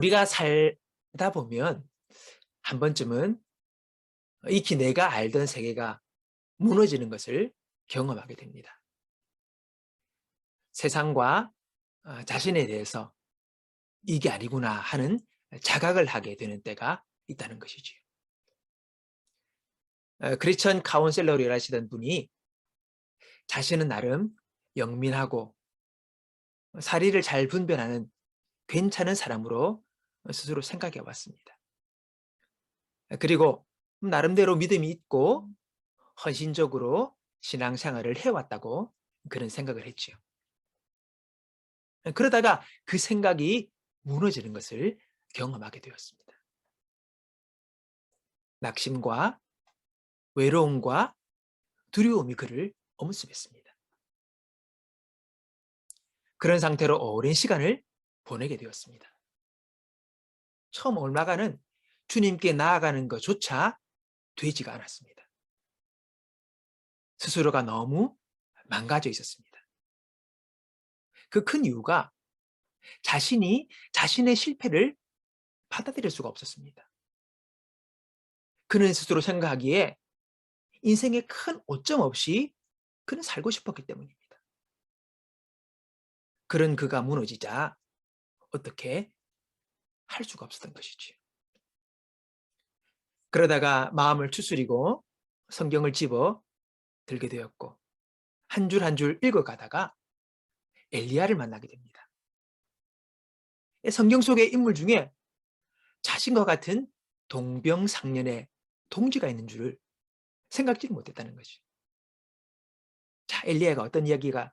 우리가 살다 보면 한 번쯤은 익히 내가 알던 세계가 무너지는 것을 경험하게 됩니다. 세상과 자신에 대해서 이게 아니구나 하는 자각을 하게 되는 때가 있다는 것이지요. 크리스천 카운셀러라시던 분이 자신은 나름 영민하고 사리를 잘 분별하는 괜찮은 사람으로 스스로 생각해 왔습니다. 그리고 나름대로 믿음이 있고 헌신적으로 신앙생활을 해왔다고 그런 생각을 했지요. 그러다가 그 생각이 무너지는 것을 경험하게 되었습니다. 낙심과 외로움과 두려움이 그를 엄습했습니다. 그런 상태로 오랜 시간을 보내게 되었습니다. 처음 얼마간은 주님께 나아가는 것조차 되지가 않았습니다. 스스로가 너무 망가져 있었습니다. 그 큰 이유가 자신이 자신의 실패를 받아들일 수가 없었습니다. 그는 스스로 생각하기에 인생에 큰 오점 없이 그는 살고 싶었기 때문입니다. 그런 그가 무너지자 어떻게 할 수가 없었던 것이지요. 그러다가 마음을 추스리고 성경을 집어 들게 되었고 한 줄 한 줄 읽어가다가 엘리야를 만나게 됩니다. 성경 속의 인물 중에 자신과 같은 동병상련의 동지가 있는 줄을 생각지를 못했다는 것이죠. 자, 엘리야가 어떤 이야기가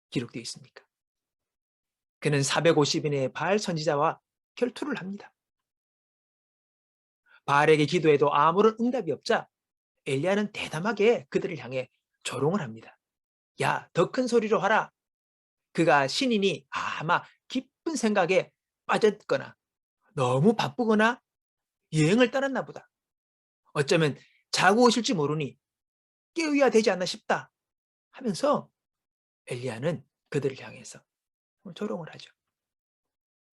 기록되어 있습니까? 그는 450인의 바알 선지자와 결투를 합니다. 바알에게 기도해도 아무런 응답이 없자 엘리야는 대담하게 그들을 향해 조롱을 합니다. 야, 더 큰 소리로 하라. 그가 신이니 아마 깊은 생각에 빠졌거나 너무 바쁘거나 여행을 떠났나 보다. 어쩌면 자고 오실지 모르니 깨어야 되지 않나 싶다 하면서 엘리야는 그들을 향해서 조롱을 하죠.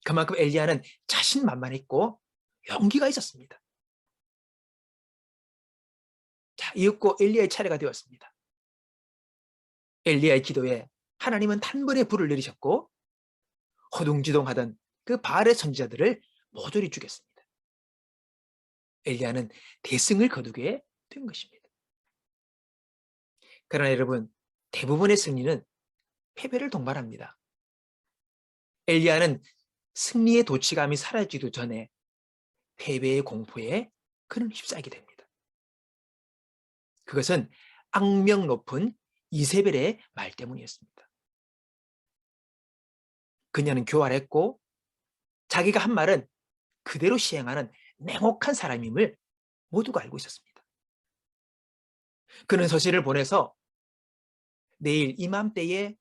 그만큼 엘리야는 자신만만했고 용기가 있었습니다. 자, 이윽고 엘리야의 차례가 되었습니다. 엘리야의 기도에 하나님은 단번에 불을 내리셨고 허둥지둥하던 그 바알의 선지자들을 모조리 죽였습니다. 엘리야는 대승을 거두게 된 것입니다. 그러나 여러분, 대부분의 승리는 패배를 동반합니다. 엘리야는 승리의 도취감이 사라지기도 전에 패배의 공포에 그는 휩싸이게 됩니다. 그것은 악명 높은 이세벨의 말 때문이었습니다. 그녀는 교활했고 자기가 한 말은 그대로 시행하는 냉혹한 사람임을 모두가 알고 있었습니다. 그는 서신을 보내서 내일 이맘때에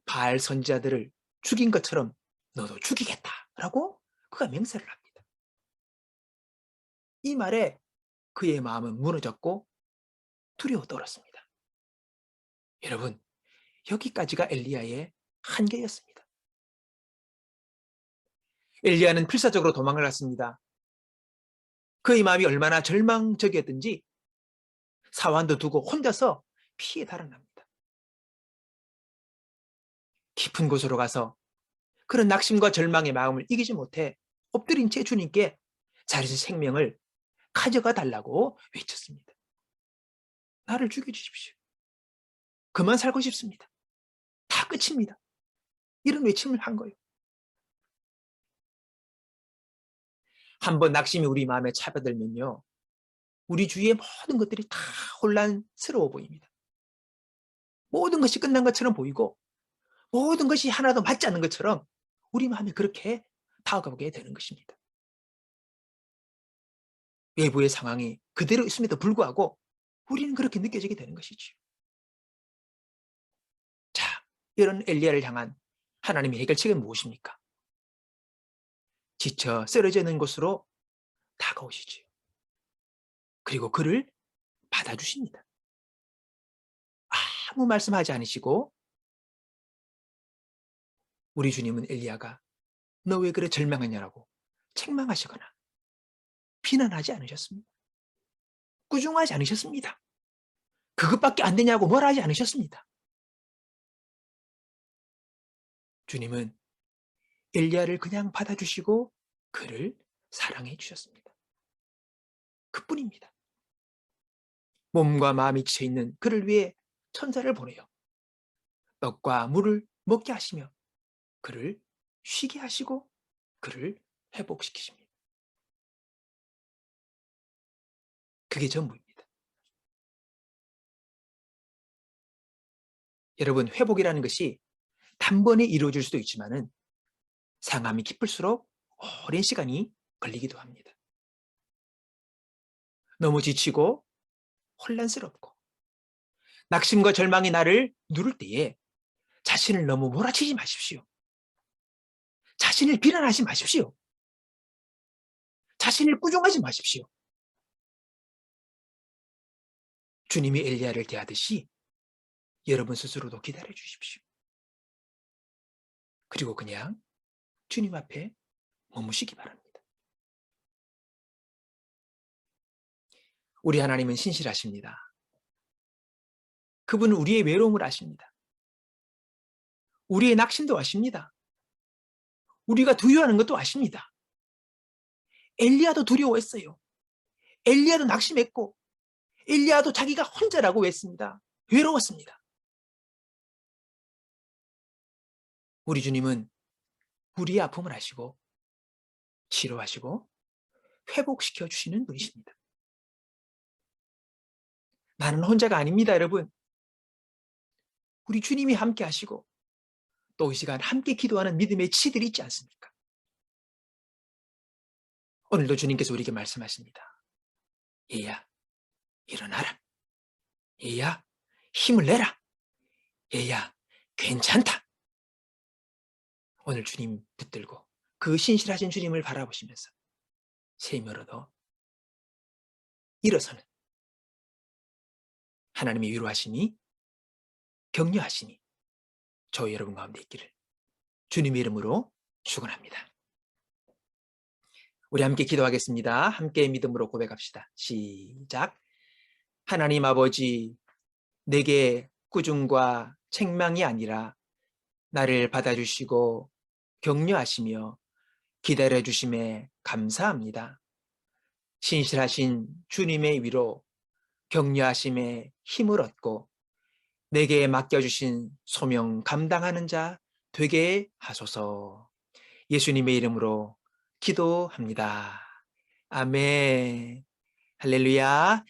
바알 선지자들을 죽인 것처럼 너도 죽이겠다라고 그가 맹세를 합니다. 이 말에 그의 마음은 무너졌고 두려워 떨었습니다. 여러분, 여기까지가 엘리야의 한계였습니다. 엘리야는 필사적으로 도망을 갔습니다. 그의 마음이 얼마나 절망적이었든지 사환도 두고 혼자서 피해 달아납니다. 깊은 곳으로 가서 그런 낙심과 절망의 마음을 이기지 못해 엎드린 채 주님께 자신의 생명을 가져가 달라고 외쳤습니다. 나를 죽여주십시오. 그만 살고 싶습니다. 다 끝입니다. 이런 외침을 한 거예요. 한번 낙심이 우리 마음에 차버들면요, 우리 주위의 모든 것들이 다 혼란스러워 보입니다. 모든 것이 끝난 것처럼 보이고 모든 것이 하나도 맞지 않는 것처럼 우리 마음이 그렇게 다가오게 되는 것입니다. 외부의 상황이 그대로 있음에도 불구하고 우리는 그렇게 느껴지게 되는 것이죠. 자, 이런 엘리야를 향한 하나님의 해결책은 무엇입니까? 지쳐 쓰러져 있는 곳으로 다가오시지요. 그리고 그를 받아주십니다. 아무 말씀하지 않으시고 우리 주님은 엘리야가 너 왜 그래 절망하냐라고 책망하시거나 비난하지 않으셨습니다. 꾸중하지 않으셨습니다. 그것밖에 안 되냐고 뭐라 하지 않으셨습니다. 주님은 엘리야를 그냥 받아주시고 그를 사랑해 주셨습니다. 그뿐입니다. 몸과 마음이 지쳐 있는 그를 위해 천사를 보내요. 떡과 물을 먹게 하시며 그를 쉬게 하시고 그를 회복시키십니다. 그게 전부입니다. 여러분, 회복이라는 것이 단번에 이루어질 수도 있지만은 상함이 깊을수록 오랜 시간이 걸리기도 합니다. 너무 지치고 혼란스럽고 낙심과 절망이 나를 누를 때에 자신을 너무 몰아치지 마십시오. 자신을 비난하지 마십시오. 자신을 꾸중하지 마십시오. 주님이 엘리야를 대하듯이 여러분 스스로도 기다려 주십시오. 그리고 그냥 주님 앞에 머무시기 바랍니다. 우리 하나님은 신실하십니다. 그분은 우리의 외로움을 아십니다. 우리의 낙심도 아십니다. 우리가 두려워하는 것도 아십니다. 엘리야도 두려워했어요. 엘리야도 낙심했고 엘리야도 자기가 혼자라고 했습니다. 외로웠습니다. 우리 주님은 우리의 아픔을 아시고 치료하시고 회복시켜 주시는 분이십니다. 나는 혼자가 아닙니다, 여러분. 우리 주님이 함께 하시고 또 이 시간 함께 기도하는 믿음의 지들이 있지 않습니까? 오늘도 주님께서 우리에게 말씀하십니다. 얘야, 일어나라. 얘야, 힘을 내라. 얘야, 괜찮다. 오늘 주님 붙들고 그 신실하신 주님을 바라보시면서 세미로도 일어서는 하나님의 위로하심이 격려하심이 저희 여러분 가운데 있기를 주님의 이름으로 축원합니다. 우리 함께 기도하겠습니다. 함께 믿음으로 고백합시다. 시작. 하나님 아버지, 내게 꾸중과 책망이 아니라 나를 받아주시고 격려하시며 기다려주심에 감사합니다. 신실하신 주님의 위로 격려하심에 힘을 얻고 내게 맡겨주신 소명 감당하는 자 되게 하소서. 예수님의 이름으로 기도합니다. 아멘. 할렐루야.